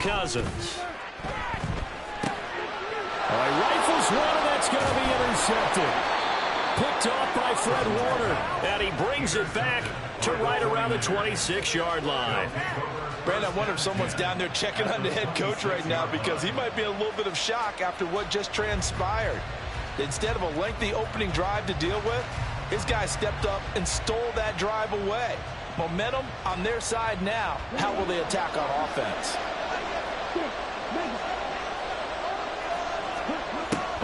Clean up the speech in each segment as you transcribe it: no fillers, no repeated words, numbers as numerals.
Cousins. He rifles one, and that's going to be intercepted. Picked off by Fred Warner, and he brings it back to right around the 26-yard line. Brandon, I wonder if someone's down there checking on the head coach right now, because he might be in a little bit of shock after what just transpired. Instead of a lengthy opening drive to deal with, his guy stepped up and stole that drive away. Momentum on their side now. How will they attack on offense?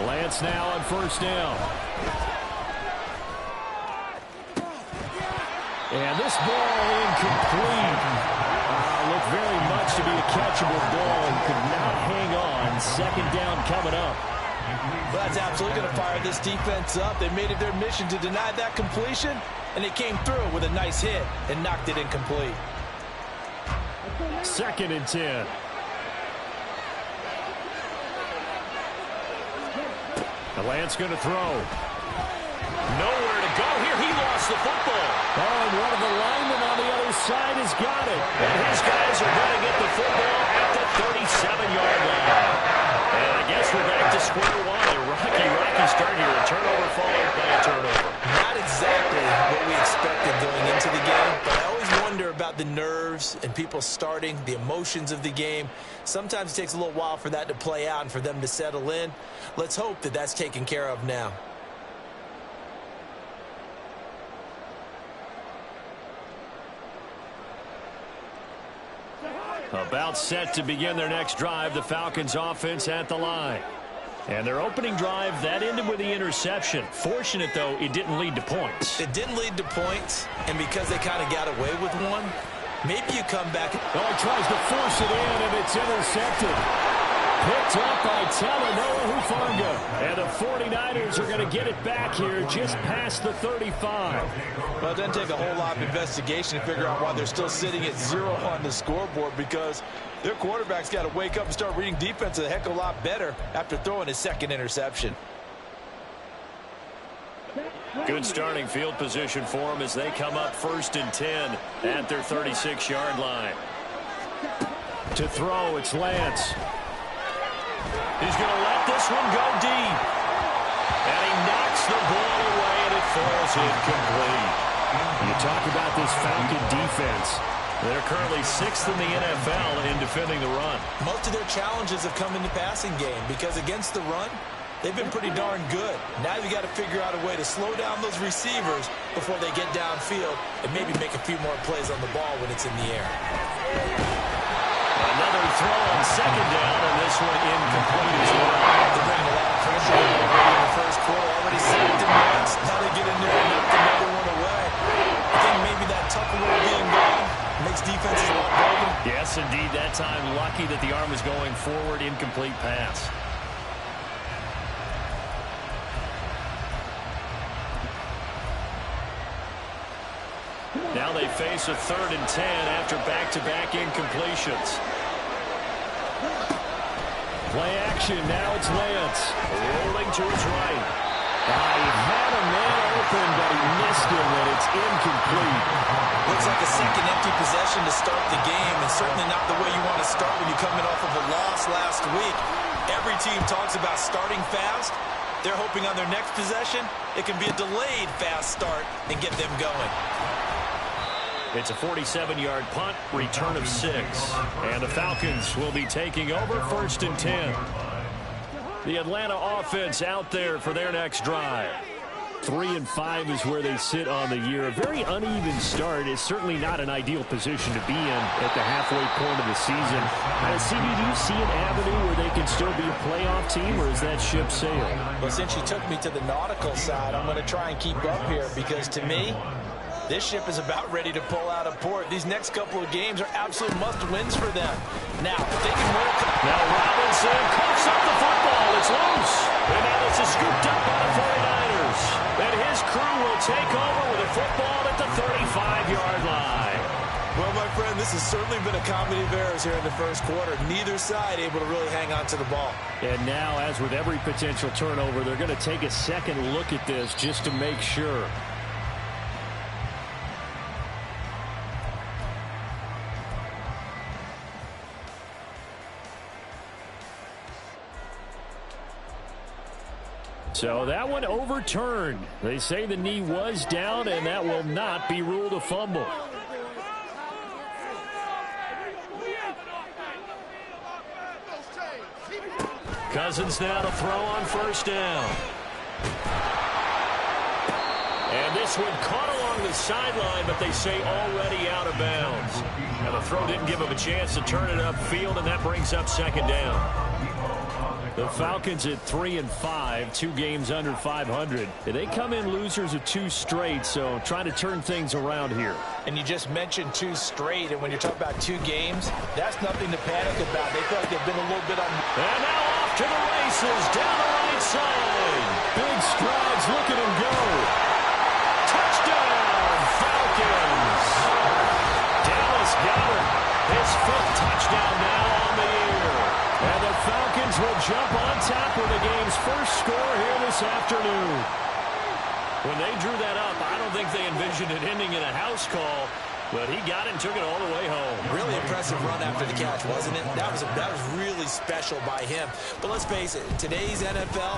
Lance now on first down. And this ball incomplete. Looked very much to be a catchable ball and could not hang on. Second down coming up. Well, that's absolutely going to fire this defense up. They made it their mission to deny that completion, and they came through with a nice hit and knocked it incomplete. 2nd and 10. Lance going to throw. Nowhere to go here. He lost the football. And one of the linemen on the other side has got it. And his guys are going to get the football at the 37-yard line. And I guess we're back to square one. A rocky start here. A turnover followed by a turnover. Not exactly what we expected going into the game, but I always wonder about the nerves and people starting, the emotions of the game. Sometimes it takes a little while for that to play out and for them to settle in. Let's hope that that's taken care of now. About set to begin their next drive, the Falcons offense at the line. And their opening drive, that ended with the interception. Fortunate, though, it didn't lead to points. It didn't lead to points, and because they kind of got away with one, maybe you come back. Oh, he tries to force it in, and it's intercepted. Picked up by Talanoa Hufanga. And the 49ers are going to get it back here just past the 35. Well, it doesn't take a whole lot of investigation to figure out why they're still sitting at 0 on the scoreboard, because their quarterback's got to wake up and start reading defense a heck of a lot better after throwing his 2nd interception. Good starting field position for them as they come up 1st and 10 at their 36-yard line. To throw, it's Lance. He's going to let this one go deep. And he knocks the ball away, and it falls incomplete. You talk about this Falcon defense. They're currently 6th in the NFL in defending the run. Most of their challenges have come in the passing game, because against the run, they've been pretty darn good. Now you got to figure out a way to slow down those receivers before they get downfield and maybe make a few more plays on the ball when it's in the air. Another throw on 2nd down, and this one incomplete as well. They're bringing a lot of pressure in the first quarter. Already sacked him once. Now they get in there and knock another one away. I think maybe that tougher role being gone makes defenses a lot bolder. Yes, indeed. That time, lucky that the arm was going forward. Incomplete pass. Now they face a 3rd and 10 after back-to-back incompletions. Play action. Now it's Lance. Rolling to his right. He had a man open, but he missed him, and it's incomplete. Looks like a second empty possession to start the game, and certainly not the way you want to start when you're coming off of a loss last week. Every team talks about starting fast. They're hoping on their next possession, it can be a delayed fast start and get them going. It's a 47-yard punt, return of 6. And the Falcons will be taking over 1st and 10. The Atlanta offense out there for their next drive. 3 and 5 is where they sit on the year. A very uneven start is certainly not an ideal position to be in at the halfway point of the season. CD, do you see an avenue where they can still be a playoff team, or is that ship sailed? Well, since you took me to the nautical side, I'm going to try and keep up here, because to me, this ship is about ready to pull out of port. These next couple of games are absolute must-wins for them. Now, if they can win. Now Robinson coughs up the football. It's loose. And now this is scooped up by the 49ers. And his crew will take over with a football at the 35-yard line. Well, my friend, this has certainly been a comedy of errors here in the first quarter. Neither side able to really hang on to the ball. And now, as with every potential turnover, they're going to take a second look at this just to make sure. So that one overturned. They say the knee was down, and that will not be ruled a fumble. Cousins now to throw on first down. And this one caught along the sideline, but they say already out of bounds. Now the throw didn't give him a chance to turn it upfield, and that brings up second down. The Falcons at 3-5, 2 games under 500. They come in losers of 2 straight, so trying to turn things around here. And you just mentioned 2 straight, and when you're talking about 2 games, that's nothing to panic about. They feel like they've been a little bit on. And now off to the races, down the right side. Big strides, look at him go. Touchdown, Falcons. Dallas Goedert, his 5th touchdown now on the year. And the Falcons will jump on top with the game's first score here this afternoon. When they drew that up, I don't think they envisioned it ending in a house call, but he got it and took it all the way home. Really impressive run after the catch, wasn't it? That was really special by him. But let's face it, today's NFL,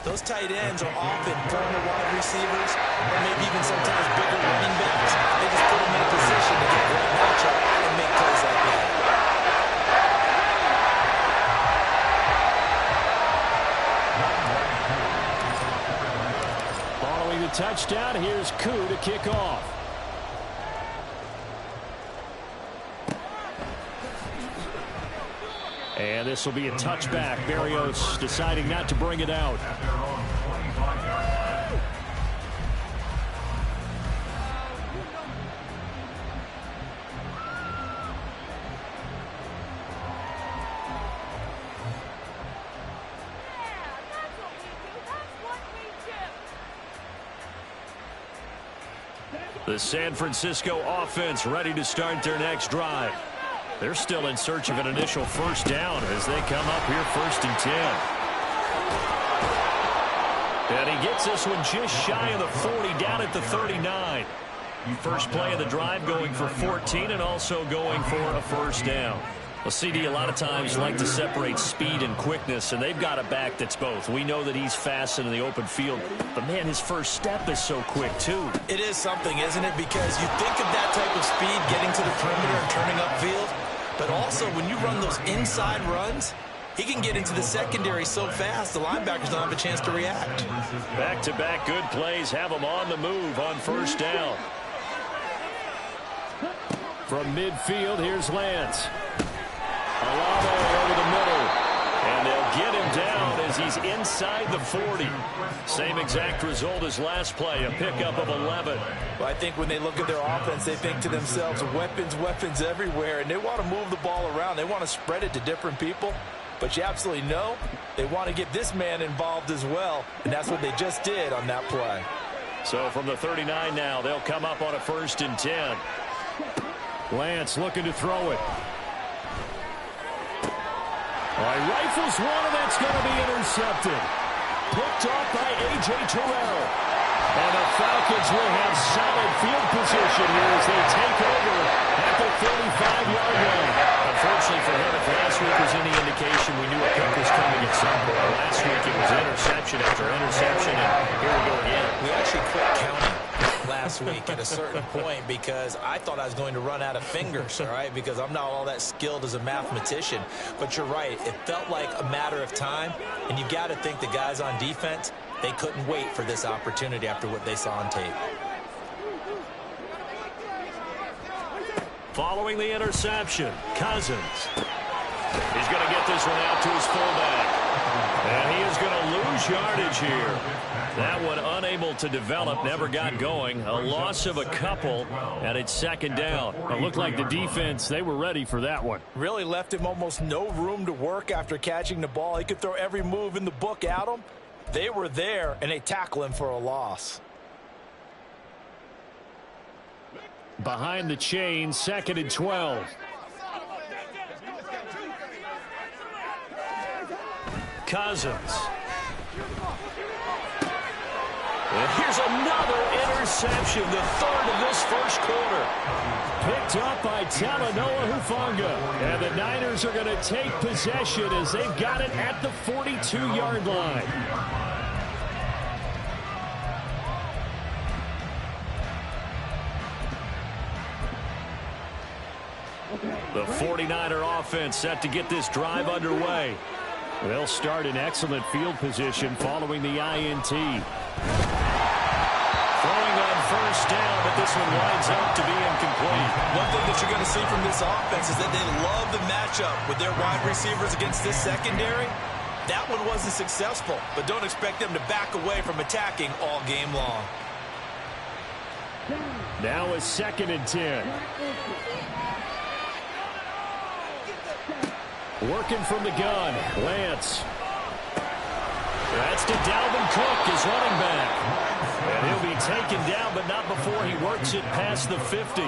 those tight ends are often former wide receivers, or maybe even sometimes bigger running backs. They just put them in a position to get great matchup and make plays like that. Following the touchdown, here's Koo to kick off. And this will be a touchback. Berrios deciding not to bring it out. The San Francisco offense ready to start their next drive. They're still in search of an initial first down as they come up here 1st and 10. And he gets this one just shy of the 40, down at the 39. First play of the drive going for 14 and also going for a first down. Well, CD a lot of times like to separate speed and quickness, and they've got a back that's both. We know that he's fast in the open field, but, man, his first step is so quick, too. It is something, isn't it? Because you think of that type of speed getting to the perimeter and turning upfield, but also when you run those inside runs, he can get into the secondary so fast the linebackers don't have a chance to react. Back-to-back good plays have him on the move on first down. From midfield, here's Lance. Alamo over the middle, and they'll get him down as he's inside the 40. Same exact result as last play, a pickup of 11. Well, I think when they look at their offense, they think to themselves, weapons, weapons everywhere, and they want to move the ball around. They want to spread it to different people, but you absolutely know they want to get this man involved as well, and that's what they just did on that play. So from the 39 now, they'll come up on a 1st and 10. Lance looking to throw it. All right, rifles one, and that's going to be intercepted. Picked off by A.J. Terrell. And the Falcons will have solid field position here as they take over at the 35-yard line. Unfortunately for him, if last week was any indication, we knew a pick was coming at some point. Last week it was interception after interception, and here we go again. We actually quit counting last week at a certain point because I thought I was going to run out of fingers, all right, because I'm not all that skilled as a mathematician. But you're right. It felt like a matter of time, and you've got to think the guys on defense, they couldn't wait for this opportunity after what they saw on tape. Following the interception, Cousins. He's going to get this one out to his fullback. And he is going to lose yardage here. That one unable to develop, never got going. A loss of a couple, and it's 2nd down. It looked like the defense, they were ready for that one. Really left him almost no room to work after catching the ball. He could throw every move in the book at him. They were there, and they tackle him for a loss. Behind the chain, 2nd and 12. Cousins. And here's another interception, the 3rd of this first quarter. Picked up by Talanoa Hufanga. And the Niners are going to take possession as they've got it at the 42-yard line. The 49er offense set to get this drive underway. They'll start in excellent field position following the INT. Throwing on first down, but this one winds up to be incomplete. One thing that you're going to see from this offense is that they love the matchup with their wide receivers against this secondary. That one wasn't successful, but don't expect them to back away from attacking all game long. Now a 2nd and 10. Working from the gun, Lance. That's to Dalvin Cook, his running back. And he'll be taken down, but not before he works it past the 50.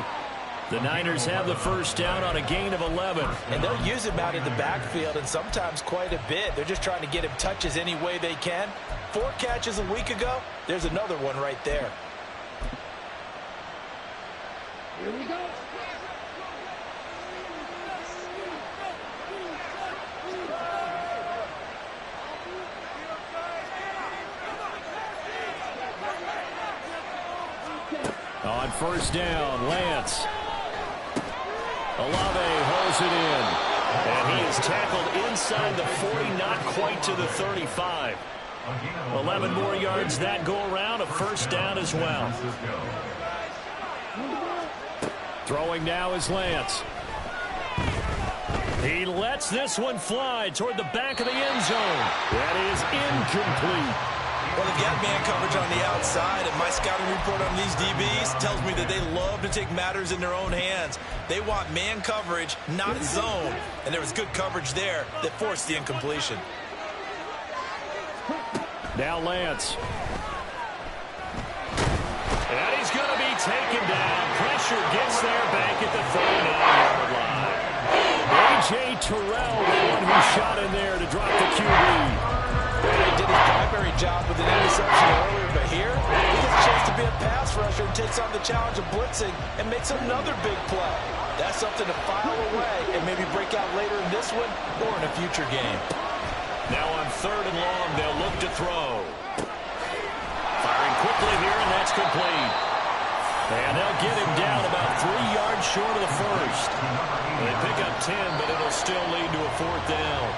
The Niners have the first down on a gain of 11. And they'll use him out in the backfield, and sometimes quite a bit. They're just trying to get him touches any way they can. 4 catches a week ago. There's another one right there. Here we go. On first down, Lance. Olave holds it in. And he is tackled inside the 40, not quite to the 35. 11 more yards that go around, a first down as well. Throwing now is Lance. He lets this one fly toward the back of the end zone. That is incomplete. Well, they've got man coverage on the outside, and my scouting report on these DBs tells me that they love to take matters in their own hands. They want man coverage, not zone, and there was good coverage there that forced the incompletion. Now Lance. And he's going to be taken down. Pressure gets there back at the 39-yard line. A.J. Terrell, the one who shot in there to drop the QB. He did his primary job with an interception earlier, but here he gets a chance to be a pass rusher and takes on the challenge of blitzing and makes another big play. That's something to file away and maybe break out later in this one or in a future game. Now on 3rd and long, they'll look to throw. Firing quickly here, and that's complete. And they'll get him down about 3 yards short of the first. They pick up 10, but it'll still lead to a 4th down.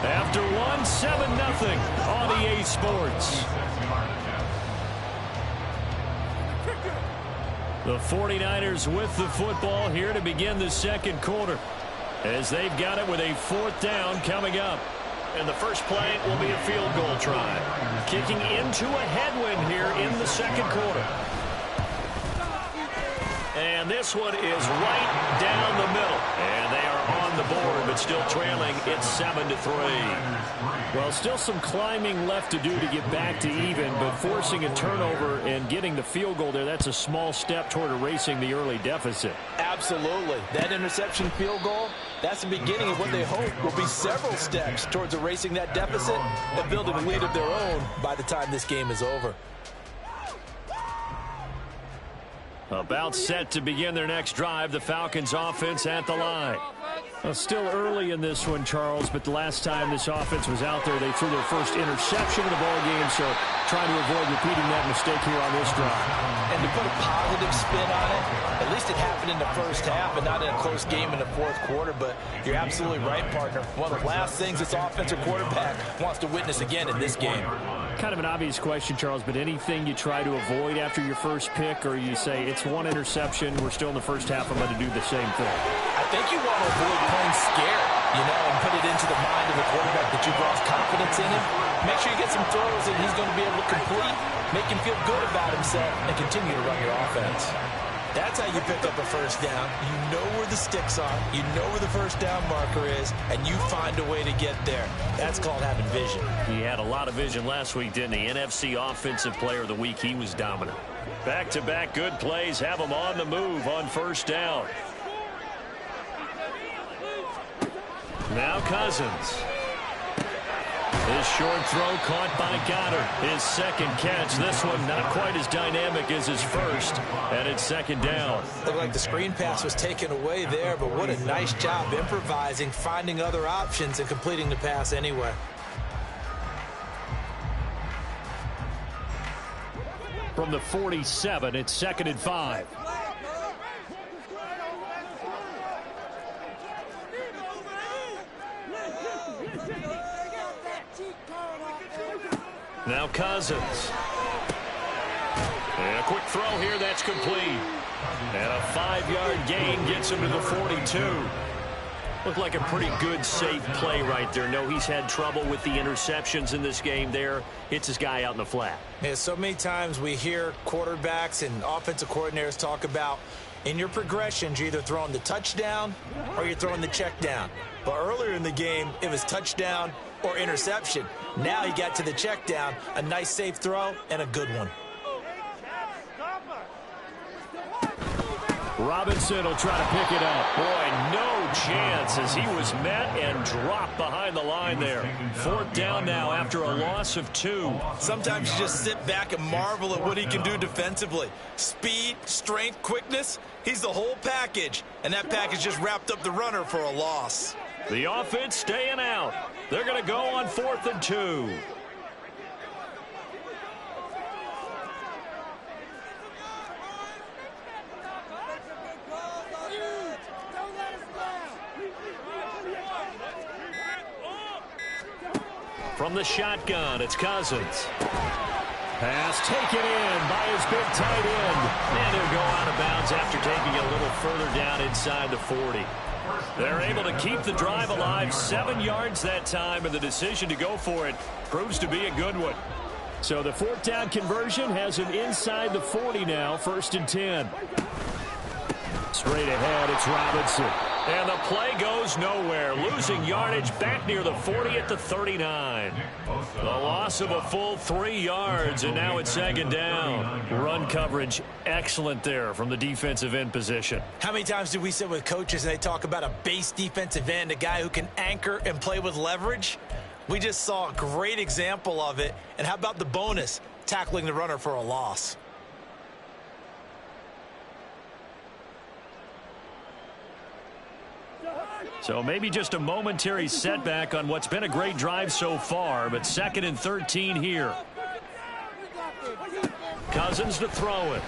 After 1, 7-0 on EA Sports. The 49ers with the football here to begin the second quarter, as they've got it with a 4th down coming up. And the first play will be a field goal try. Kicking into a headwind here in the second quarter. And this one is right down the middle. And they are on the board, but still trailing. It's 7-3. Well, still some climbing left to do to get back to even, but forcing a turnover and getting the field goal there, that's a small step toward erasing the early deficit. Absolutely. That interception field goal, that's the beginning of what they hope will be several steps towards erasing that deficit and building a lead of their own by the time this game is over. About set to begin their next drive, the Falcons offense at the line. Still early in this one, Charles, but the last time this offense was out there, they threw their first interception of the ball game, so trying to avoid repeating that mistake here on this drive. And to put a positive spin on it, at least it happened in the first half and not in a close game in the fourth quarter, but you're absolutely right, partner. One of the last things this offensive quarterback wants to witness again in this game. Kind of an obvious question, Charles, but anything you try to avoid after your first pick, or you say it's one interception, we're still in the first half, I'm going to do the same thing? I think you want to avoid playing scared, and put it into the mind of the quarterback that you've lost confidence in him. Make sure you get some throws that he's going to be able to complete, make him feel good about himself, and continue to run your offense. That's how you pick up a first down. You know where the sticks are, you know where the first down marker is, and you find a way to get there. That's called having vision. He had a lot of vision last week, didn't he? NFC Offensive Player of the Week, he was dominant. Back-to-back good plays have him on the move on first down. Now Cousins. His short throw caught by Goddard. His second catch. This one not quite as dynamic as his first. And it's second down. Looked like the screen pass was taken away there, but what a nice job improvising, finding other options, and completing the pass anyway. From the 47, it's 2nd and 5. Now Cousins. And a quick throw here, that's complete. And a 5-yard gain gets him to the 42. Looked like a pretty good, safe play right there. No, he's had trouble with the interceptions in this game there. Hits his guy out in the flat. Yeah, so many times we hear quarterbacks and offensive coordinators talk about in your progressions, you're either throwing the touchdown or you're throwing the check down. But earlier in the game, it was touchdown or interception. Now he got to the check down, a nice safe throw, and a good one. Robinson will try to pick it up. Boy, no chance as he was met and dropped behind the line there. 4th down now after a loss of 2. Sometimes you just sit back and marvel at what he can do defensively. Speed, strength, quickness, he's the whole package. And that package just wrapped up the runner for a loss. The offense staying out. They're going to go on 4th and 2. From the shotgun, it's Cousins. Pass taken in by his big tight end. And he'll go out of bounds after taking it a little further down inside the 40. They're able to keep the drive alive, 7 yards that time, and the decision to go for it proves to be a good one. So the 4th down conversion has him inside the 40 now, 1st and 10. Straight ahead, it's Robinson. And the play goes nowhere. Losing yardage back near the 40 at the 39. The loss of a full 3 yards, and now it's 2nd down. Run coverage excellent there from the defensive end position. How many times do we sit with coaches and they talk about a base defensive end, a guy who can anchor and play with leverage? We just saw a great example of it. And how about the bonus, tackling the runner for a loss? So maybe just a momentary setback on what's been a great drive so far, but 2nd and 13 here. Cousins to throw it.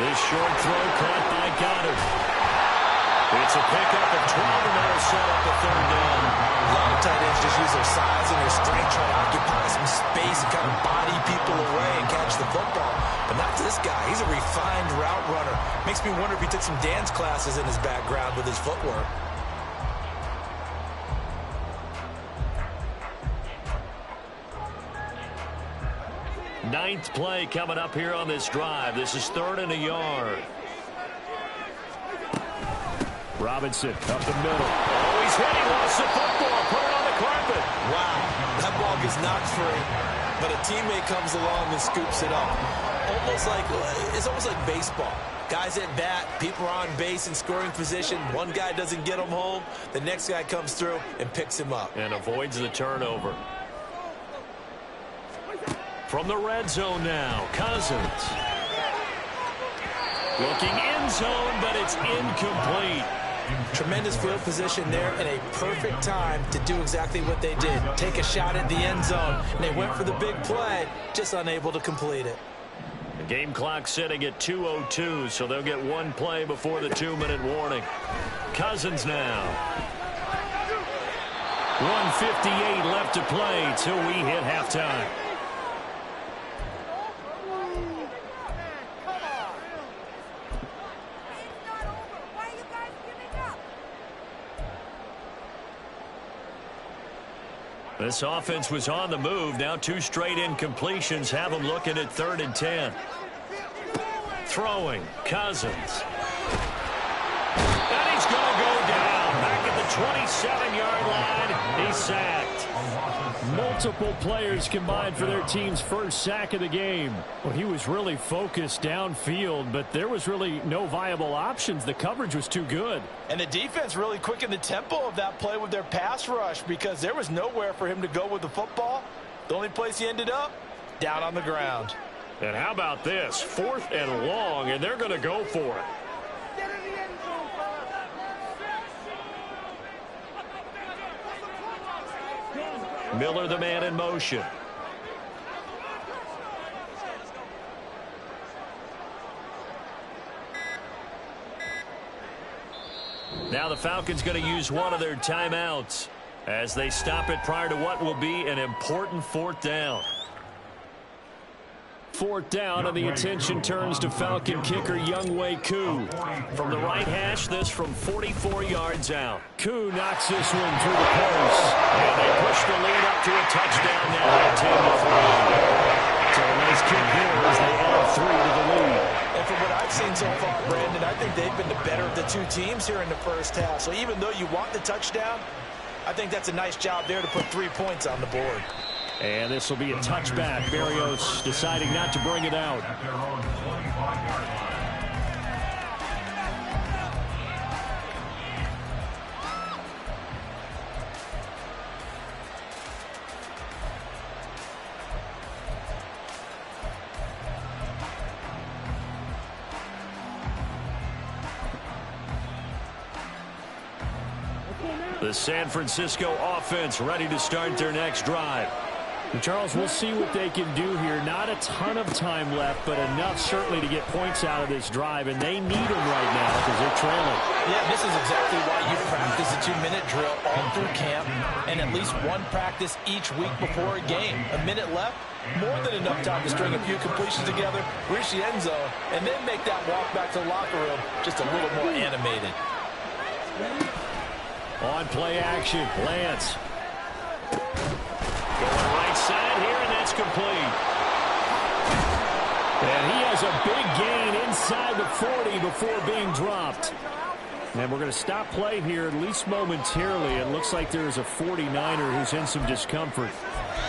This short throw caught by Goddard. It's a pickup of 12, and that'll set up a 3rd down. A lot of tight ends just use their size and their strength, try to occupy some space and kind of body people away and catch the football. But not this guy. He's a refined route runner. Makes me wonder if he took some dance classes in his background with his footwork. Ninth play coming up here on this drive. This is 3rd and a yard. Robinson up the middle. Oh, he's hit. He lost the football. Put it on the carpet. Wow, that ball gets knocked free, but a teammate comes along and scoops it up. It's almost like baseball. Guys at bat, people are on base in scoring position. One guy doesn't get him home. The next guy comes through and picks him up. And avoids the turnover. From the red zone now, Cousins. Looking end zone, but it's incomplete. Tremendous field position there and a perfect time to do exactly what they did. Take a shot at the end zone. And they went for the big play, just unable to complete it. The game clock sitting at 2:02, so they'll get one play before the 2-minute warning. Cousins now. 1:58 left to play till we hit halftime. This offense was on the move. Now 2 straight incompletions have them looking at 3rd and 10. Throwing, Cousins. And he's going to go down. Back at the 27-yard line. He's sacked. Multiple players combined for their team's first sack of the game. Well, he was really focused downfield, but there was really no viable options. The coverage was too good. And the defense really quickened the tempo of that play with their pass rush because there was nowhere for him to go with the football. The only place he ended up, down on the ground. And how about this? 4th and long, and they're going to go for it. Miller, the man in motion. Now the Falcons going to use one of their timeouts. as they stop it prior to what will be an important fourth down. Fourth down, and the attention turns to Falcon kicker Younghoe Koo. From the right hash, this from 44 yards out. Koo knocks this one through the post, and they push the lead up to a touchdown now at 10-3. So a nice kick here as they add 3 to the lead. And from what I've seen so far, Brandon, I think they've been the better of the two teams here in the first half. So even though you want the touchdown, I think that's a nice job there to put 3 points on the board. And this will be a touchback. Barrios deciding not to bring it out. The San Francisco offense ready to start their next drive. Charles, we'll see what they can do here. Not a ton of time left, but enough certainly to get points out of this drive, and they need them right now because they're trailing. Yeah, this is exactly why you practice a 2-minute drill all through camp and at least one practice each week before a game. A minute left, more than enough time to string a few completions together, reach the end zone, and then make that walk back to the locker room just a little more animated. On play action, Lance. Going right side here, and that's complete. And he has a big gain inside the 40 before being dropped. And we're going to stop play here, at least momentarily. It looks like there's a 49er who's in some discomfort.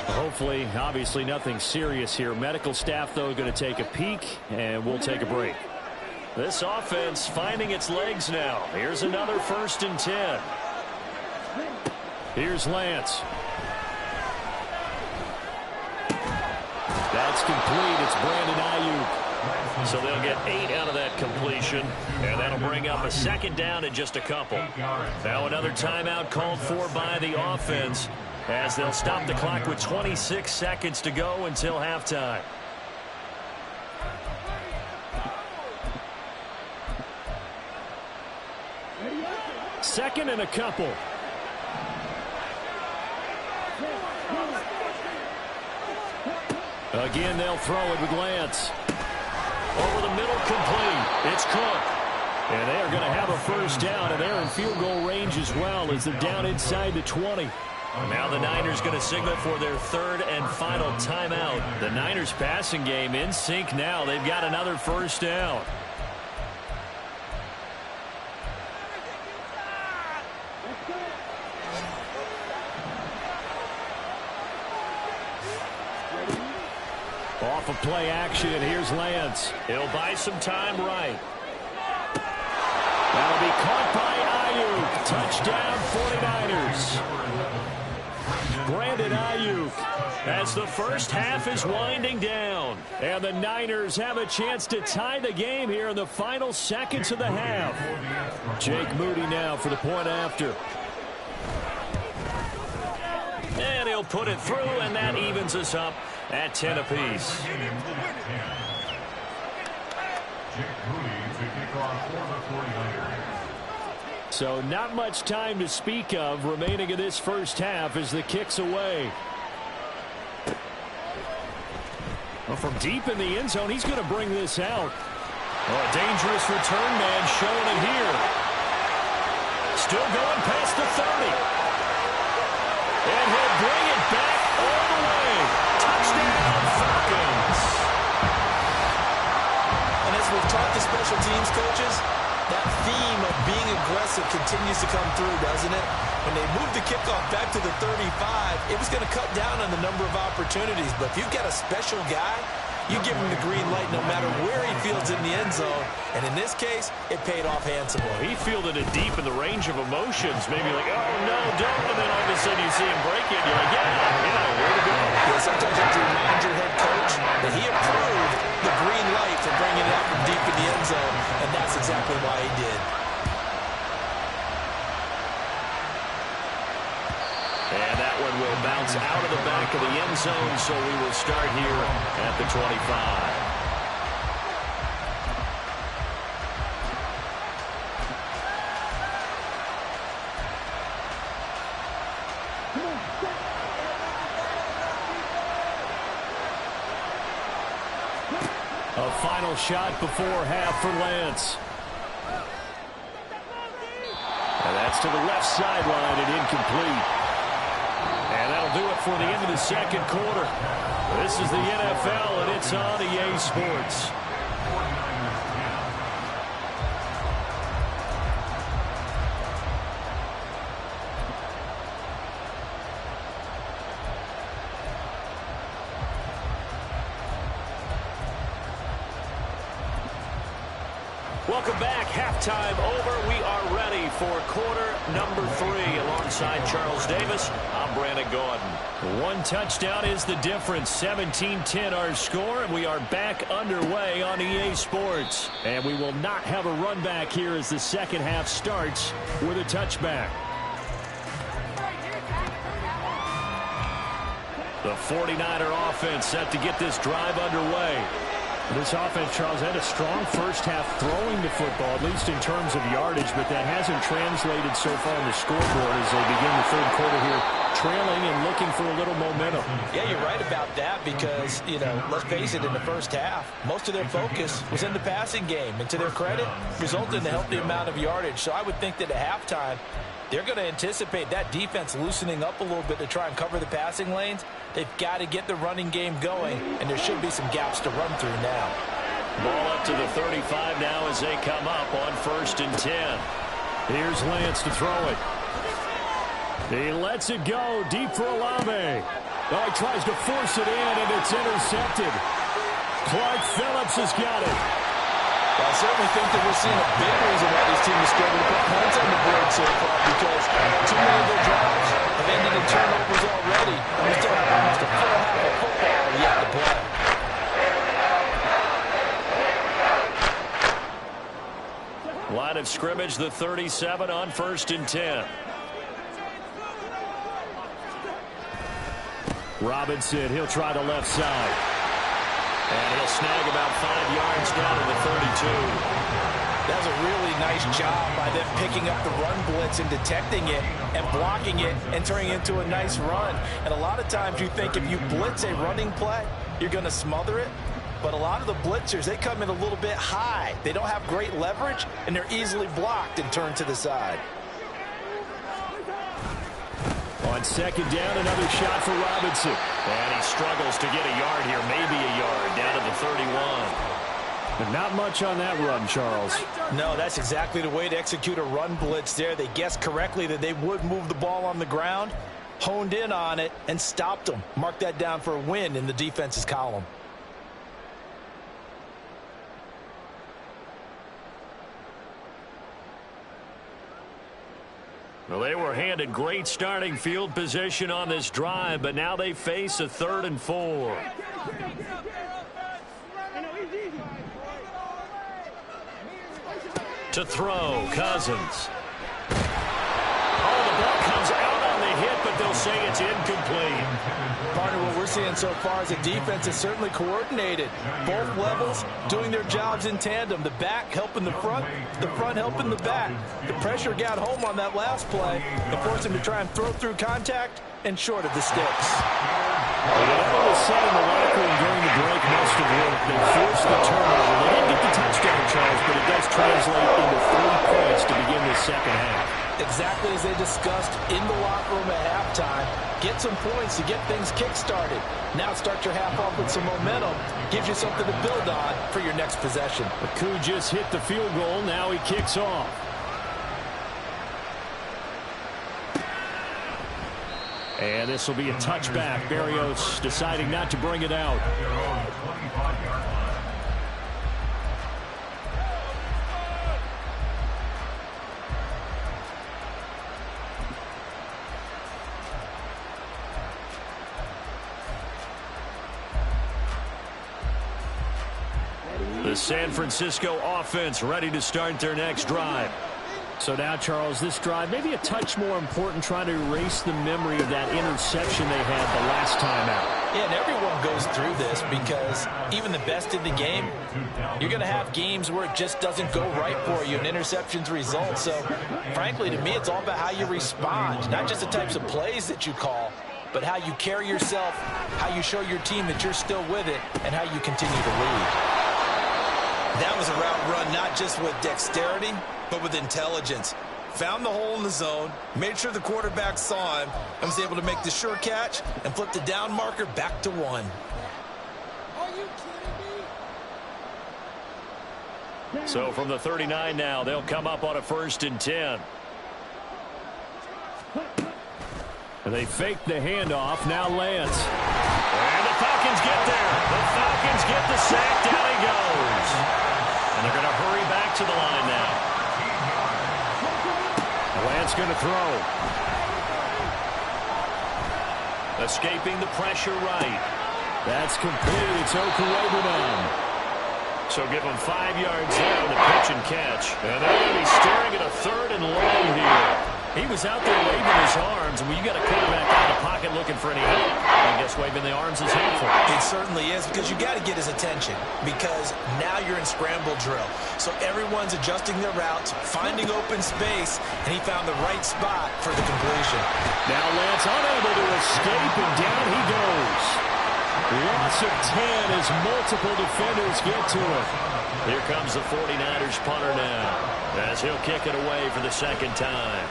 Hopefully, obviously, nothing serious here. Medical staff, though, going to take a peek, and we'll take a break. This offense finding its legs now. Here's another 1st and 10. Here's Lance. That's complete. It's Brandon Ayuk. So they'll get 8 out of that completion, and that'll bring up a 2nd down in just a couple. Now another timeout called for by the offense as they'll stop the clock with 26 seconds to go until halftime. Second and a couple. Again, they'll throw it with Lance. Over the middle, complete. It's Cook. And they are going to have a 1st down, and they're in field goal range as well as they're down inside the 20. Now the Niners going to signal for their 3rd and final timeout. The Niners passing game in sync now. They've got another 1st down. Off of play action, here's Lance. He'll buy some time right. That'll be caught by Ayuk. Touchdown, 49ers. Brandon Ayuk as the first half is winding down. And the Niners have a chance to tie the game here in the final seconds of the half. Jake Moody now for the point after. And he'll put it through, and that evens us up at 10 apiece. So not much time to speak of remaining in this first half as the kick's away. Well, from deep in the end zone, he's going to bring this out. Oh, a dangerous return man showing it here. Still going past the 30. And he'll bring it back all the way. Touchdown, Falcons. And as we've taught the special teams coaches, that theme of being aggressive continues to come through, doesn't it? When they moved the kickoff back to the 35, it was going to cut down on the number of opportunities. But if you've got a special guy, you give him the green light no matter where he fields in the end zone. And in this case, it paid off handsomely. He fielded it deep in the range of emotions. Maybe like, oh, no, don't. And then all of a sudden you see him break it. You're like, yeah, way to go. Yeah, sometimes you have to remind your head coach that he approved the green light for bringing it out from deep in the end zone. And that's exactly why he did. And that one will bounce out of the back of the end zone, so we will start here at the 25. A final shot before half for Lance. And that's to the left sideline and incomplete. And that'll do it for the end of the second quarter. This is the NFL, and it's on EA Sports. Welcome back. Halftime over. We are ready for quarter number 3. Alongside Charles Davis, I'm Brandon Gordon. One touchdown is the difference. 17-10 our score, and we are back underway on EA Sports. And we will not have a run back here as the second half starts with a touchback. The 49er offense set to get this drive underway. This offense, Charles, had a strong first half throwing the football, at least in terms of yardage, but that hasn't translated so far on the scoreboard as they begin the third quarter here, trailing and looking for a little momentum. Yeah, you're right about that because, you know, let's face it, in the first half, most of their focus was in the passing game, and to their credit, resulted in a healthy amount of yardage. So I would think that at halftime, they're going to anticipate that defense loosening up a little bit to try and cover the passing lanes. They've got to get the running game going, and there should be some gaps to run through now. Ball up to the 35 now as they come up on 1st and 10. Here's Lance to throw it. He lets it go deep for Olave. Oh, he tries to force it in, and it's intercepted. Clark Phillips has got it. Well, I certainly think that we're seeing a big reason why this team is struggling to put points on the board so far, because too many of their drives have ended in turnovers already, and we still have almost a full half of football yet to play. Line of scrimmage, the 37 on 1st and 10. Robinson, he'll try the left side. And he'll snag about 5 yards down to the 32. That was a really nice job by them picking up the run blitz and detecting it and blocking it and turning it into a nice run. And a lot of times you think if you blitz a running play, you're going to smother it. But a lot of the blitzers, they come in a little bit high. They don't have great leverage, and they're easily blocked and turned to the side. On 2nd down, another shot for Robinson. And he struggles to get a yard here, maybe a yard, down to the 31. But not much on that run, Charles. No, that's exactly the way to execute a run blitz there. They guessed correctly that they would move the ball on the ground, honed in on it, and stopped them. Mark that down for a win in the defense's column. Well, they were handed great starting field position on this drive, but now they face a 3rd and 4. To throw, Cousins. Oh, the ball comes out on the hit, but they'll say it's incomplete. Partner, what we're seeing so far is the defense is certainly coordinated. Both levels doing their jobs in tandem. The back helping the front helping the back. The pressure got home on that last play. It forced him to try and throw through contact and short of the sticks. Whatever was said in the locker room during the break must have worked. They forced the turnover. They didn't get the touchdown, Charles, but it does translate into 3 points to begin the second half. Exactly as they discussed in the locker room at halftime. Get some points to get things kick-started. Now start your half off with some momentum. Gives you something to build on for your next possession. Baku just hit the field goal. Now he kicks off. And this will be a touchback. Barrios deciding not to bring it out. The San Francisco offense ready to start their next drive. So now, Charles, this drive maybe a touch more important, trying to erase the memory of that interception they had the last time out. Yeah, and everyone goes through this because even the best in the game, you're going to have games where it just doesn't go right for you and interceptions result. So, frankly, to me, it's all about how you respond, not just the types of plays that you call, but how you carry yourself, how you show your team that you're still with it, and how you continue to lead. That was a route run not just with dexterity, but with intelligence. Found the hole in the zone, made sure the quarterback saw him, and was able to make the sure catch and flip the down marker back to 1. Are you kidding me? So from the 39 now, they'll come up on a 1st and 10. And they fake the handoff. Now Lance. And the Falcons get there. The Falcons get the sack. Down he goes. And they're going to hurry back to the line now. Lance going to throw. Escaping the pressure right. That's complete. It's Okuwebunam. So give them 5 yards there on the pitch and catch. And they're going to be staring at a 3rd and long here. He was out there waving his arms, and when you got a quarterback out of the pocket looking for any help, I guess waving the arms is helpful. It certainly is, because you got to get his attention, because now you're in scramble drill. So everyone's adjusting their routes, finding open space, and he found the right spot for the completion. Now Lance unable to escape, and down he goes. Loss of 10 as multiple defenders get to him. Here comes the 49ers punter now, as he'll kick it away for the 2nd time.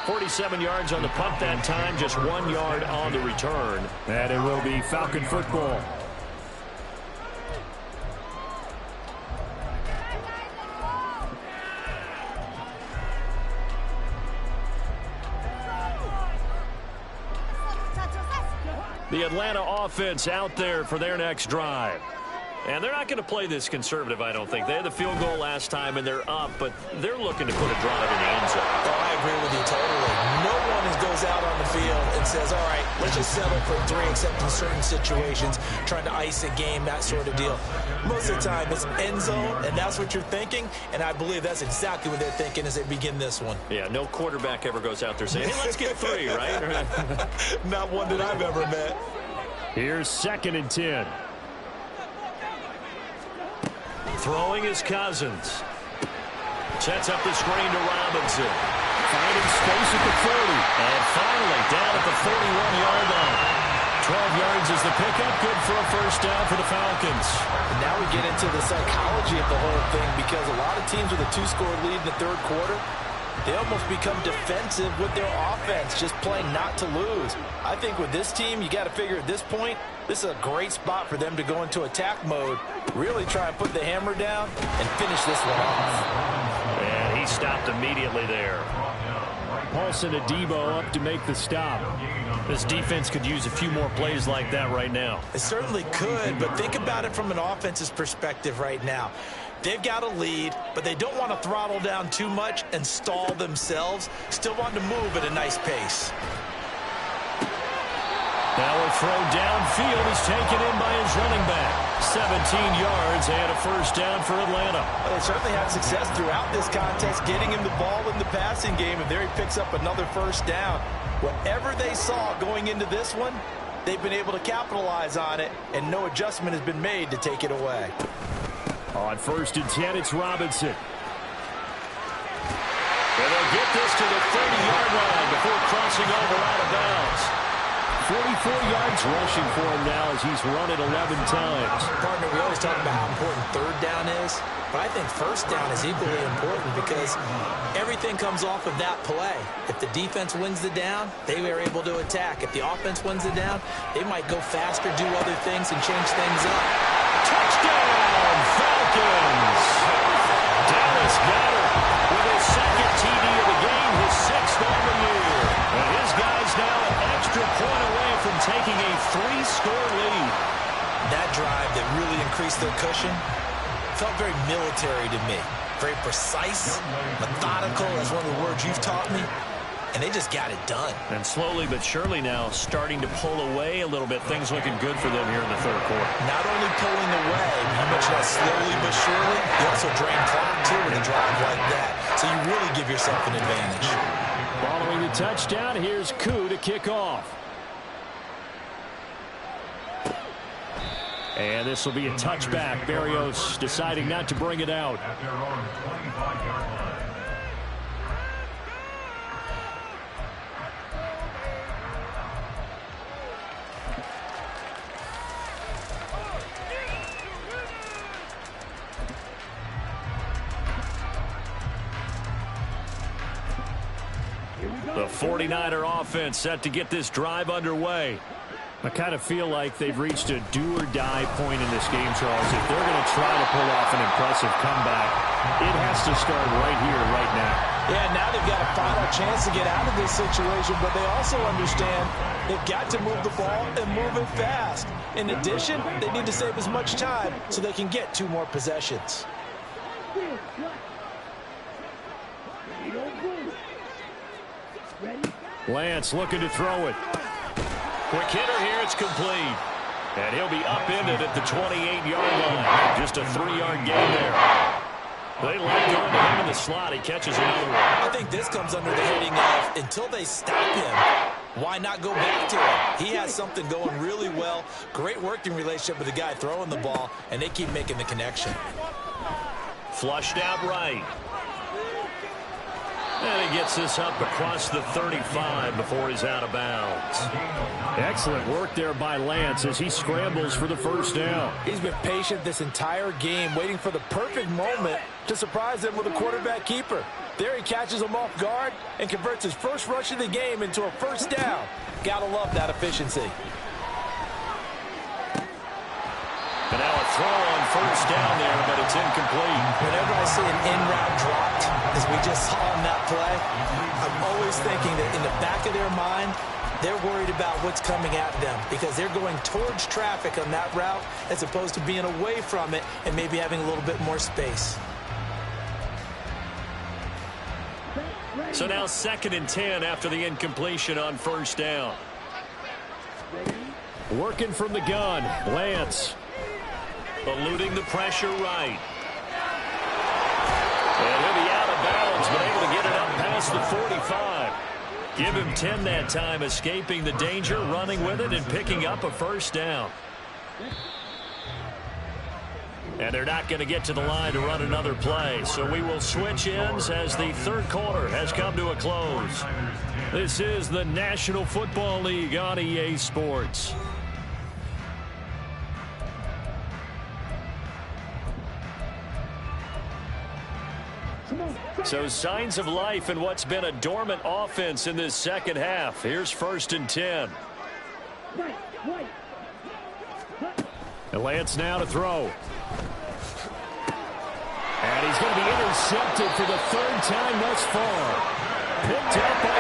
47 yards on the punt that time, just 1 yard on the return. And it will be Falcon football. The Atlanta offense out there for their next drive. And they're not going to play this conservative, I don't think. They had the field goal last time, and they're up, but they're looking to put a drive in the end zone. Oh, I agree with you totally. No one goes out on the field and says, all right, let's just settle for 3, except in certain situations, trying to ice a game, that sort of deal. Most of the time, it's end zone, and that's what you're thinking, and I believe that's exactly what they're thinking as they begin this one. Yeah, no quarterback ever goes out there saying, hey, let's get 3, right? Not one that I've ever met. Here's 2nd and 10. Throwing is Cousins. Sets up the screen to Robinson. Finding space at the 40. And finally down at the 41-yard line. 12 yards is the pickup. Good for a 1st down for the Falcons. And now we get into the psychology of the whole thing, because a lot of teams with a 2-score lead in the 3rd quarter, they almost become defensive with their offense, just playing not to lose. I think with this team, you got to figure at this point, this is a great spot for them to go into attack mode, really try and put the hammer down and finish this one off. And he stopped immediately there. Paulson Adebo up to make the stop. This defense could use a few more plays like that right now. It certainly could, but think about it from an offense's perspective right now. They've got a lead, but they don't want to throttle down too much and stall themselves. Still want to move at a nice pace. Now a throw downfield is taken in by his running back. 17 yards and a 1st down for Atlanta. Well, they certainly had success throughout this contest, getting him the ball in the passing game, and there he picks up another 1st down. Whatever they saw going into this one, they've been able to capitalize on it, and no adjustment has been made to take it away. On 1st and 10, it's Robinson. And they'll get this to the 30-yard line before crossing over out of bounds. 44 yards rushing for him now as he's run it 11 times. Partner, we always talk about how important 3rd down is, but I think 1st down is equally important, because everything comes off of that play. If the defense wins the down, they are able to attack. If the offense wins the down, they might go faster, do other things, and change things up. Touchdown, Falcons! Dallas Goedert with his 2nd TD of the game, his 6th on the year. And his guys now an extra point away from taking a 3-score lead. That drive that really increased their cushion felt very military to me. Very precise, methodical, that's one of the words you've taught me. and they just got it done. And slowly but surely now starting to pull away a little bit. Things looking good for them here in the third quarter. Not only pulling away, you mentioned that slowly but surely, you also drain clock too with a drive like that. So you really give yourself an advantage. Following the touchdown, here's Koo to kick off. And this will be a touchback. Barrios deciding not to bring it out. The 49er offense set to get this drive underway. I kind of feel like they've reached a do-or-die point in this game, Charles. If they're going to try to pull off an impressive comeback, it has to start right here, right now. Yeah, now they've got a final chance to get out of this situation, but they also understand they've got to move the ball and move it fast. In addition, they need to save as much time so they can get 2 more possessions. Lance looking to throw it. Quick hitter here, it's complete. And he'll be upended at the 28-yard line. Just a 3-yard gain there. They like going to him in the slot. He catches another one. I think this comes under the heading of until they stop him, why not go back to him? He has something going really well. Great working relationship with the guy throwing the ball, and they keep making the connection. Flushed out right. And he gets this up across the 35 before he's out of bounds. Excellent work there by Lance as he scrambles for the first down. He's been patient this entire game, waiting for the perfect moment to surprise them with a quarterback keeper. There he catches him off guard and converts his first rush of the game into a first down. Gotta love that efficiency. And now a throw on first down there, but it's incomplete. Whenever I see an in-route dropped, as we just saw on that play, I'm always thinking that in the back of their mind, they're worried about what's coming at them because they're going towards traffic on that route as opposed to being away from it and maybe having a little bit more space. So now 2nd and 10 after the incompletion on first down. Working from the gun, Lance. Eluding the pressure right. And he'll be out of bounds, but able to get it up past the 45. Give him 10 that time, escaping the danger, running with it, and picking up a first down. And they're not going to get to the line to run another play, so we will switch ends as the third quarter has come to a close. This is the National Football League on EA Sports. So signs of life in what's been a dormant offense in this second half. Here's 1st and 10. And Lance now to throw. And he's going to be intercepted for the 3rd time thus far. Picked up by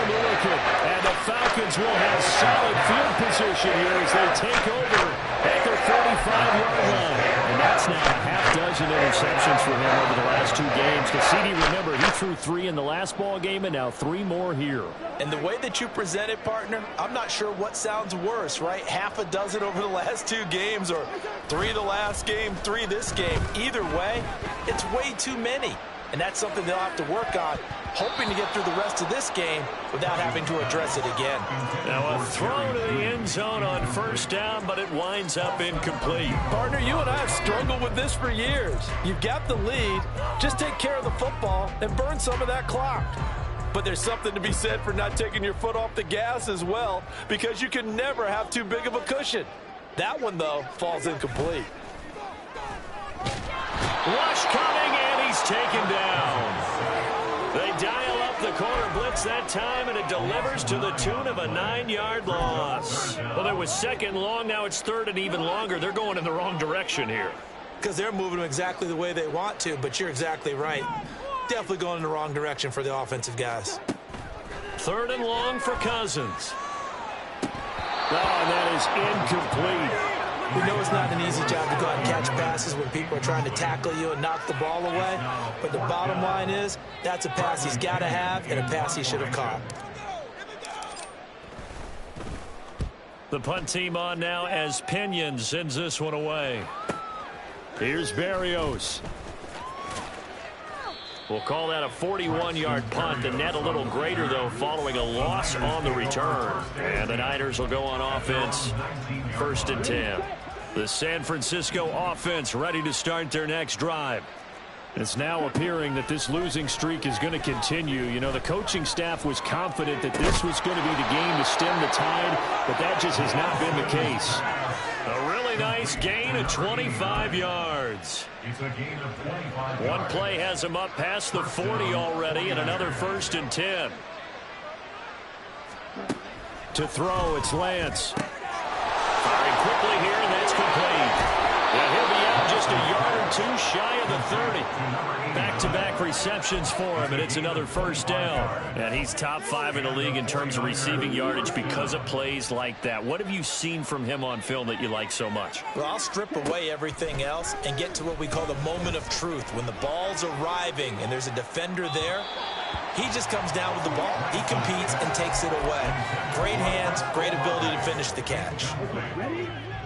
American. And the Falcons will have solid field position here as they take over at their 45-yard line. And that's now a half-dozen interceptions for him over the last 2 games. Cassidy, remember, he threw 3 in the last ball game and now 3 more here. And the way that you present it, partner, I'm not sure what sounds worse, right? Half a dozen over the last 2 games or 3 the last game, 3 this game. Either way, it's way too many. And that's something they'll have to work on, hoping to get through the rest of this game without having to address it again. Now a throw to the end zone on first down, but it winds up incomplete. Partner, you and I have struggled with this for years. You've got the lead. Just take care of the football and burn some of that clock. But there's something to be said for not taking your foot off the gas as well, because you can never have too big of a cushion. That one, though, falls incomplete. Rush coming, and he's taken down. They dial up the corner blitz that time, and it delivers to the tune of a 9-yard loss. Well, there was 2nd long. Now it's 3rd and even longer. They're going in the wrong direction here. Because they're moving them exactly the way they want to, but you're exactly right. Definitely going in the wrong direction for the offensive guys. 3rd and long for Cousins. Oh, and that is incomplete. We know it's not an easy job to go out and catch passes when people are trying to tackle you and knock the ball away. But the bottom line is, that's a pass he's got to have and a pass he should have caught. The punt team on now as Pinion sends this one away. Here's Berrios. We'll call that a 41-yard punt. The net a little greater, though, following a loss on the return. And the Niners will go on offense, 1st and 10. The San Francisco offense ready to start their next drive. It's now appearing that this losing streak is going to continue. You know, the coaching staff was confident that this was going to be the game to stem the tide, but that just has not been the case. A really nice gain of 25 yards. One play has him up past the 40 already, and another 1st and 10. To throw, it's Lance. Firing quickly here, and that's complete. And he'll be out just a yard or two shy of the 30. Back-to-back receptions for him, and it's another 1st down. And he's top 5 in the league in terms of receiving yardage because of plays like that. What have you seen from him on film that you like so much? Well, I'll strip away everything else and get to what we call the moment of truth. When the ball's arriving and there's a defender there, he just comes down with the ball. He competes and takes it away. Great hands, great ability to finish the catch.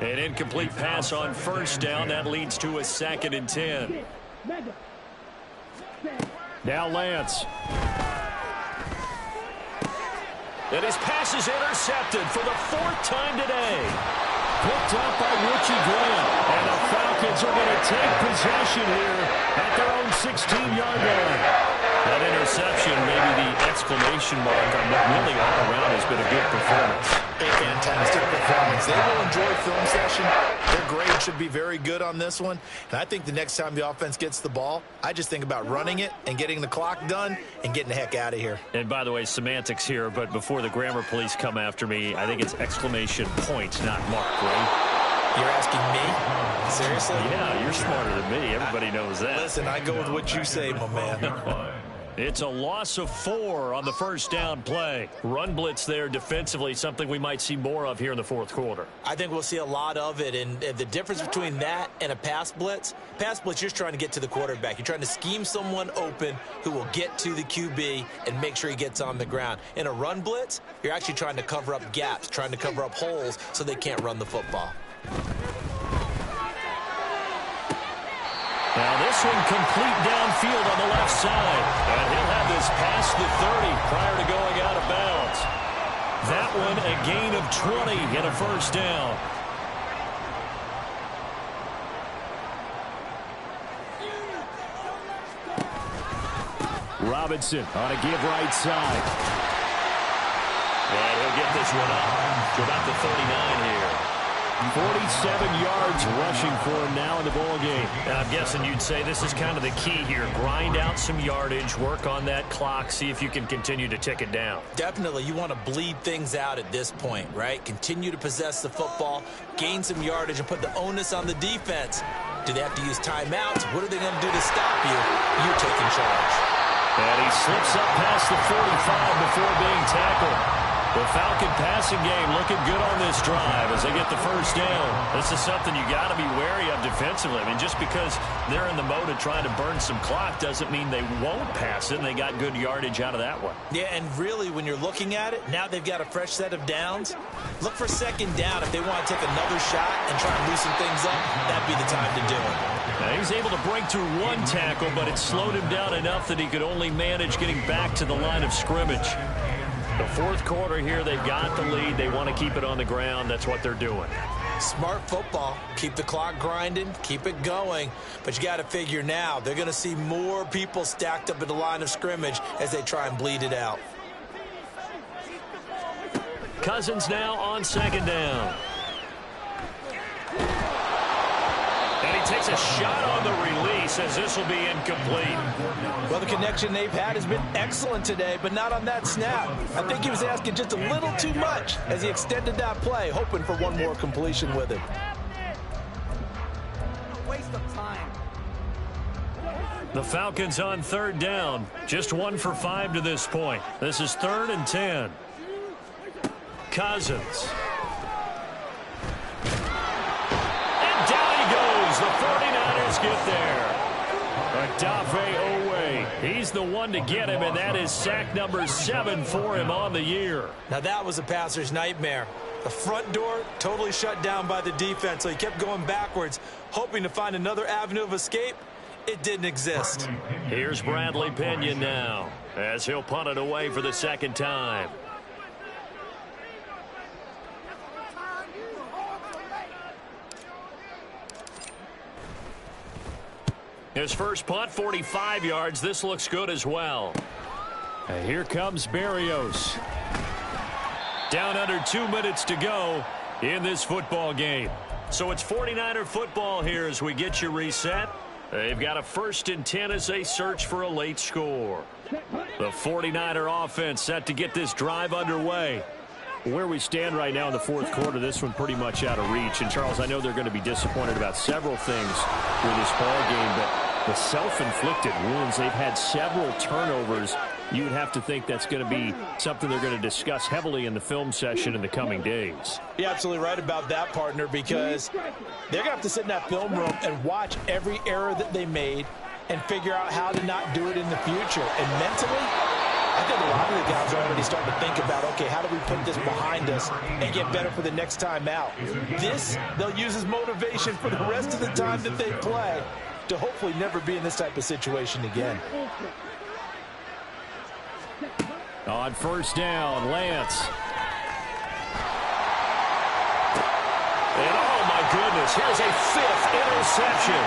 An incomplete pass on 1st down. That leads to a 2nd and 10. Now Lance. And his pass is intercepted for the 4th time today. Picked up by Richie Grant. And the Falcons are going to take possession here at their own 16-yard line. That interception, maybe the exclamation mark on what really all around has been a good performance. A fantastic performance. They will enjoy film session. Their grade should be very good on this one. And I think the next time the offense gets the ball, I just think about running it and getting the clock done and getting the heck out of here. And by the way, semantics here, but before the grammar police come after me, I think it's exclamation point, not mark, right? You're asking me? Seriously? Yeah, you're smarter than me. Everybody knows that. Listen, I go with what you say, my man. It's a loss of 4 on the 1st down play. Run blitz there defensively, something we might see more of here in the 4th quarter. I think we'll see a lot of it, and the difference between that and a pass blitz, you're just trying to get to the quarterback. You're trying to scheme someone open who will get to the QB and make sure he gets on the ground. In a run blitz, you're actually trying to cover up gaps, trying to cover up holes so they can't run the football. Now this one complete downfield on the left side. And he'll have this past the 30 prior to going out of bounds. That one a gain of 20 and a 1st down. Robinson on a give right side. And he'll get this one up to about the 39 here. 47 yards rushing for him now in the ball game. And I'm guessing you'd say this is kind of the key here. Grind out some yardage, work on that clock, see if you can continue to tick it down. Definitely, you want to bleed things out at this point, right? Continue to possess the football, gain some yardage, and put the onus on the defense. Do they have to use timeouts? What are they going to do to stop you? You're taking charge. And he slips up past the 45 before being tackled. The Falcon passing game looking good on this drive as they get the 1st down. This is something you got to be wary of defensively. I mean, just because they're in the mode of trying to burn some clock doesn't mean they won't pass it, and they got good yardage out of that one. Yeah, and really, when you're looking at it, now they've got a fresh set of downs. Look for 2nd down. If they want to take another shot and try and loosen things up, that'd be the time to do it. Now, he's able to break through one tackle, but it slowed him down enough that he could only manage getting back to the line of scrimmage. The 4th quarter here, they've got the lead. They want to keep it on the ground. That's what they're doing. Smart football. Keep the clock grinding. Keep it going. But you got to figure now, they're going to see more people stacked up at the line of scrimmage as they try and bleed it out. Cousins now on 2nd down. And he takes a shot on the release as this will be incomplete. Well, the connection they've had has been excellent today, but not on that snap. I think he was asking just a little too much as he extended that play, hoping for one more completion with it. Waste of time. The Falcons on 3rd down. Just 1 for 5 to this point. This is 3rd and 10. get there. Odafe Owe. He's the one to get him, and that is sack number 7 for him on the year. Now that was a passer's nightmare. The front door totally shut down by the defense, so he kept going backwards, hoping to find another avenue of escape. It didn't exist. Here's Bradley Pinion now, as he'll punt it away for the second time. His first punt, 45 yards. This looks good as well. And here comes Berrios. Down under 2 minutes to go in this football game. So it's 49er football here as we get you reset. They've got a 1st and 10 as they search for a late score. The 49er offense set to get this drive underway. Where we stand right now in the fourth quarter, this one pretty much out of reach. And, Charles, I know they're going to be disappointed about several things with this ball game, but the self-inflicted wounds, they've had several turnovers. You would have to think that's going to be something they're going to discuss heavily in the film session in the coming days. You're absolutely right about that, partner, because they're going to have to sit in that film room and watch every error that they made and figure out how to not do it in the future. And mentally, I think a lot of the guys are already starting to think about, okay, how do we put this behind us and get better for the next time out? This, they'll use as motivation for the rest of the time that they play to hopefully never be in this type of situation again. On first down, Lance. And oh my goodness, here's a 5th interception.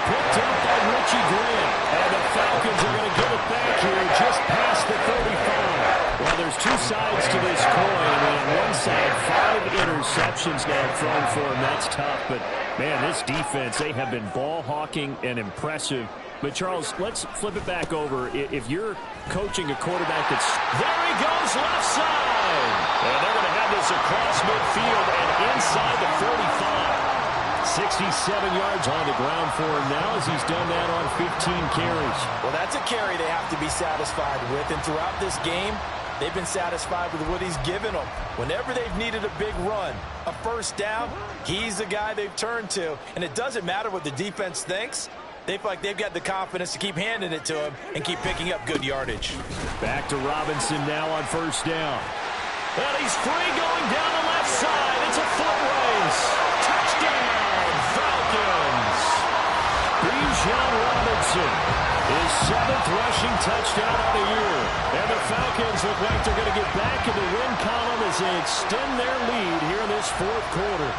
Picked up by Richie Grant. And the Falcons are going to give it back here just past the 35. Well, there's 2 sides to this coin. And on one side, 5 interceptions now thrown for him. That's tough. But, man, this defense, they have been ball hawking and impressive. But, Charles, let's flip it back over. If you're coaching a quarterback that's... There he goes, left side! And they're going to have this across midfield and inside the 45. 67 yards on the ground for him now as he's done that on 15 carries. Well, that's a carry they have to be satisfied with. And throughout this game, they've been satisfied with what he's given them. Whenever they've needed a big run, a first down, he's the guy they've turned to. And it doesn't matter what the defense thinks. They feel like they've got the confidence to keep handing it to him and keep picking up good yardage. Back to Robinson now on first down. And he's free going down the left side. It's a foot race. Touchdown, Falcons. Bijan Robinson, his 7th rushing touchdown of the year. And the Falcons look like they're going to get back in the win column as they extend their lead here in this fourth quarter.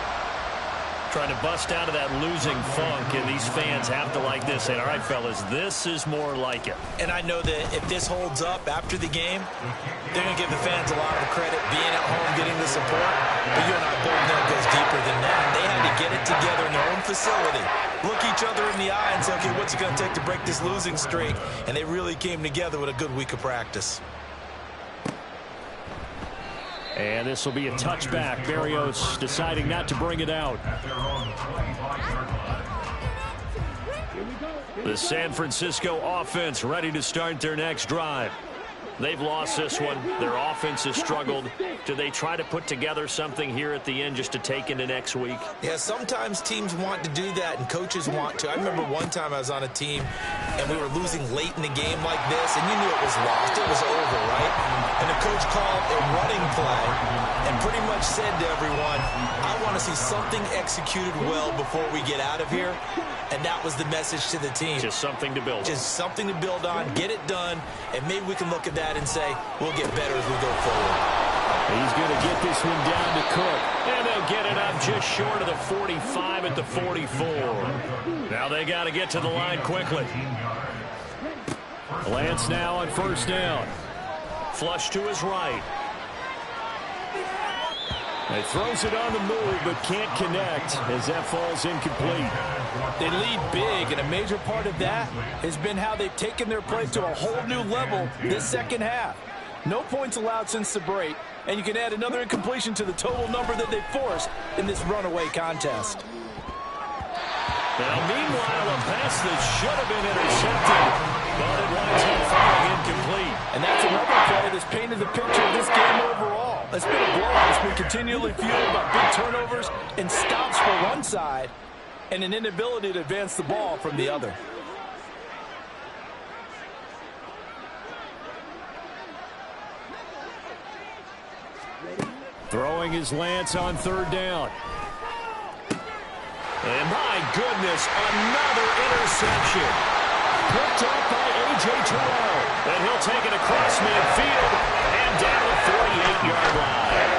Trying to bust out of that losing funk, and these fans have to like this. And all right, fellas, this is more like it. And I know that if this holds up after the game, they're going to give the fans a lot of credit being at home, getting the support. But you and I both know it goes deeper than that. They had to get it together in their own facility, look each other in the eye and say, okay, what's it going to take to break this losing streak? And they really came together with a good week of practice. And this will be a touchback. Berrios deciding not to bring it out. The San Francisco offense ready to start their next drive. They've lost this one. Their offense has struggled. Do they try to put together something here at the end just to take into next week? Yeah, sometimes teams want to do that and coaches want to. I remember one time I was on a team and we were losing late in the game like this and you knew it was lost. It was over, right? And the coach called a running play and pretty much said to everyone, I want to see something executed well before we get out of here. And that was the message to the team. Just something to build on. Just something to build on, get it done, and maybe we can look at that and say, we'll get better as we go forward. He's going to get this one down to Cook. And they'll get it up just short of the 45 at the 44. Now they got to get to the line quickly. Lance now on first down. Flush to his right. He throws it on the move, but can't connect as that falls incomplete. They lead big, and a major part of that has been how they've taken their play to a whole new level this second half. No points allowed since the break, and you can add another incompletion to the total number that they forced in this runaway contest. Now, meanwhile, a pass that should have been intercepted, but it winds up falling incomplete. And that's another play that's painted the picture of this game overall. It's been a blowout. It's been continually fueled by big turnovers and stops for one side. and an inability to advance the ball from the other. Throwing his lance on third down. And my goodness, another interception. Picked up by A.J. Terrell. And he'll take it across midfield and down the 48-yard line.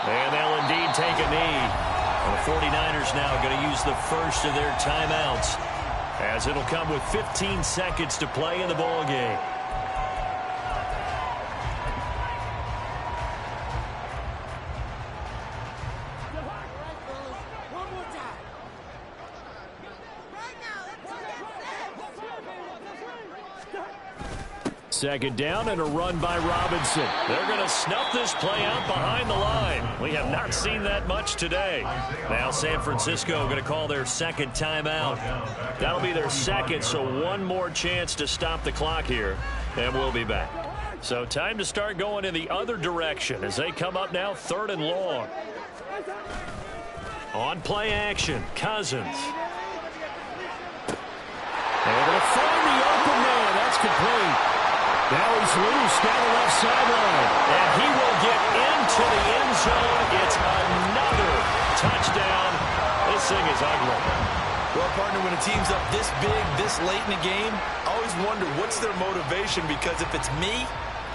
And they'll indeed take a knee. The 49ers now going to use the first of their timeouts, as it'll come with 15 seconds to play in the ball game. Second down and a run by Robinson. They're going to snuff this play out behind the line. We have not seen that much today. Now San Francisco going to call their second timeout. That'll be their second, so one more chance to stop the clock here, and we'll be back. So time to start going in the other direction as they come up now 3rd and long. On play action, Cousins. Able to find the open man. That's complete. Now he's loose down the left sideline. And he will get into the end zone. It's another touchdown. This thing is ugly. Well, partner, when a team's up this big, this late in the game, I always wonder what's their motivation, because if it's me,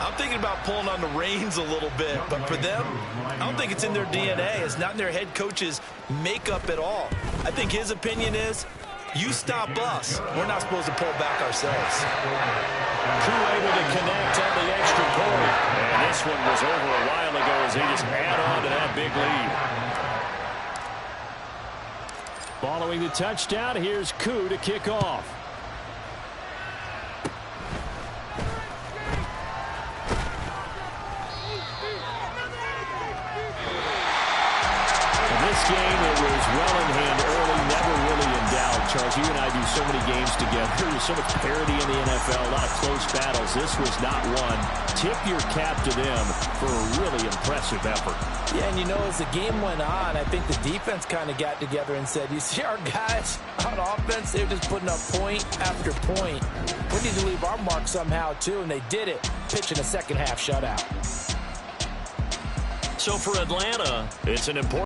I'm thinking about pulling on the reins a little bit. But for them, I don't think it's in their DNA. It's not in their head coach's makeup at all. I think his opinion is, you stop us, we're not supposed to pull back ourselves. Crew able to connect on the extra point. And this one was over a while ago as he just add on to that big lead. Following the touchdown, here's Koo to kick off. In this game, it was well in hand early, never really in doubt. Charles, you and I do so many games together. There's so much parity in the NFL, a lot of close battles. This was not one. Tip your cap to them for a really impressive effort. Yeah, and you know, as the game went on, I think the defense kind of got together and said, you see our guys on offense, they're just putting up point after point. We need to leave our mark somehow, too, and they did it, pitching a second-half shutout. So for Atlanta, it's an important